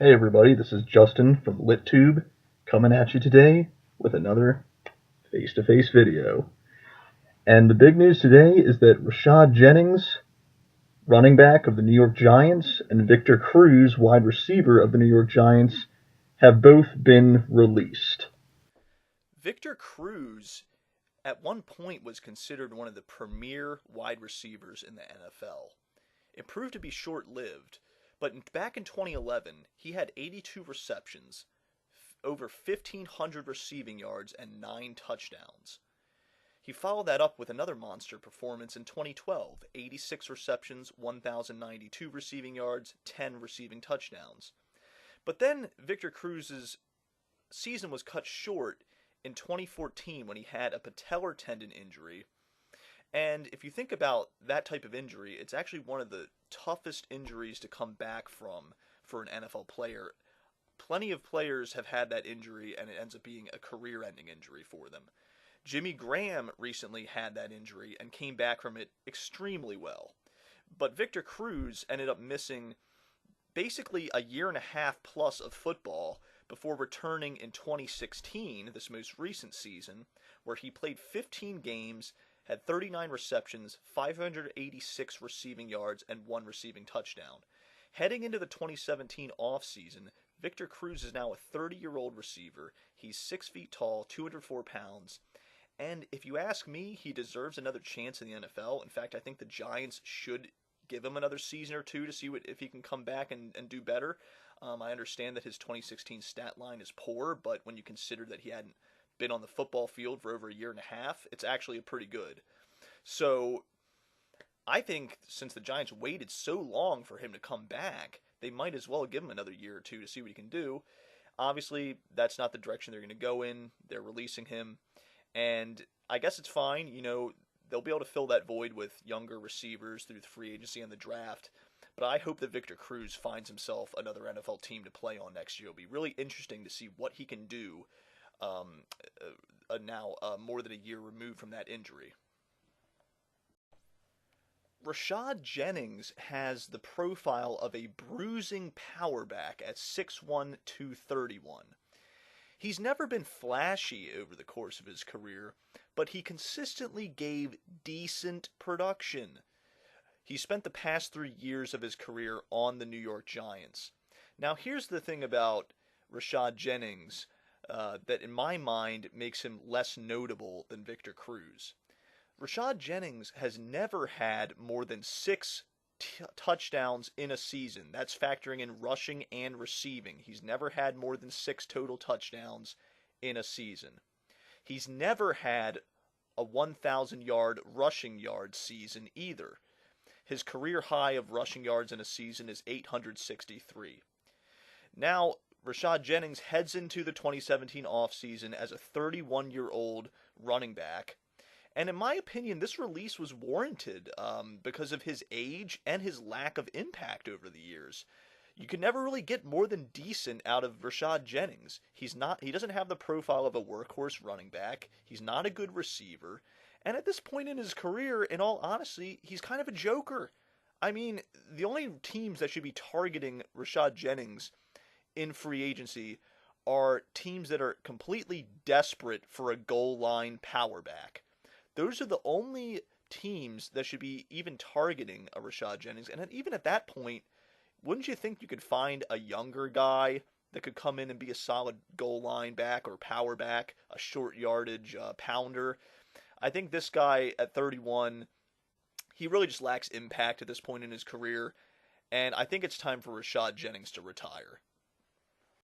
Hey everybody, this is Justin from LitTube coming at you today with another face-to-face video. And the big news today is that Rashad Jennings, running back of the New York Giants, and Victor Cruz, wide receiver of the New York Giants, have both been released. Victor Cruz at one point was considered one of the premier wide receivers in the NFL. It proved to be short-lived, but back in 2011, he had 82 receptions, over 1,500 receiving yards, and 9 touchdowns. He followed that up with another monster performance in 2012, 86 receptions, 1,092 receiving yards, 10 receiving touchdowns. But then Victor Cruz's season was cut short in 2014 when he had a patellar tendon injury. And if you think about that type of injury, it's actually one of the toughest injuries to come back from for an NFL player. Plenty of players have had that injury and it ends up being a career-ending injury for them. Jimmy Graham recently had that injury and came back from it extremely well. But Victor Cruz ended up missing basically a year and a half plus of football before returning in 2016, this most recent season, where he played 15 games, had 39 receptions, 586 receiving yards, and 1 receiving touchdown. Heading into the 2017 offseason, Victor Cruz is now a 30-year-old receiver. He's 6 feet tall, 204 pounds. And if you ask me, he deserves another chance in the NFL. In fact, I think the Giants should give him another season or two to see if he can come back and do better. I understand that his 2016 stat line is poor, but when you consider that he hadn't been on the football field for over a year and a half, it's actually pretty good. So I think since the Giants waited so long for him to come back, they might as well give him another year or two to see what he can do. Obviously, that's not the direction they're going to go in. They're releasing him. And I guess it's fine. They'll be able to fill that void with younger receivers through the free agency and the draft. But I hope that Victor Cruz finds himself another NFL team to play on next year. It'll be really interesting to see what he can do now more than a year removed from that injury. Rashad Jennings has the profile of a bruising power back at 6'1", 231. He's never been flashy over the course of his career, but he consistently gave decent production. He spent the past 3 years of his career on the New York Giants. Now, here's the thing about Rashad Jennings that, in my mind, makes him less notable than Victor Cruz. Rashad Jennings has never had more than 6 touchdowns in a season. That's factoring in rushing and receiving. He's never had more than 6 total touchdowns in a season. He's never had a 1,000-yard rushing yard season either. His career high of rushing yards in a season is 863. Now, Rashad Jennings heads into the 2017 offseason as a 31-year-old running back. And in my opinion, this release was warranted because of his age and his lack of impact over the years. You can never really get more than decent out of Rashad Jennings. He doesn't have the profile of a workhorse running back. He's not a good receiver. And at this point in his career, in all honesty, he's kind of a joker. I mean, the only teams that should be targeting Rashad Jennings in free agency are teams that are completely desperate for a goal line power back. Those are the only teams that should be even targeting a Rashad Jennings. And even at that point, wouldn't you think you could find a younger guy that could come in and be a solid goal line back or power back, a short yardage pounder? I think this guy at 31, he really just lacks impact at this point in his career. And I think it's time for Rashad Jennings to retire.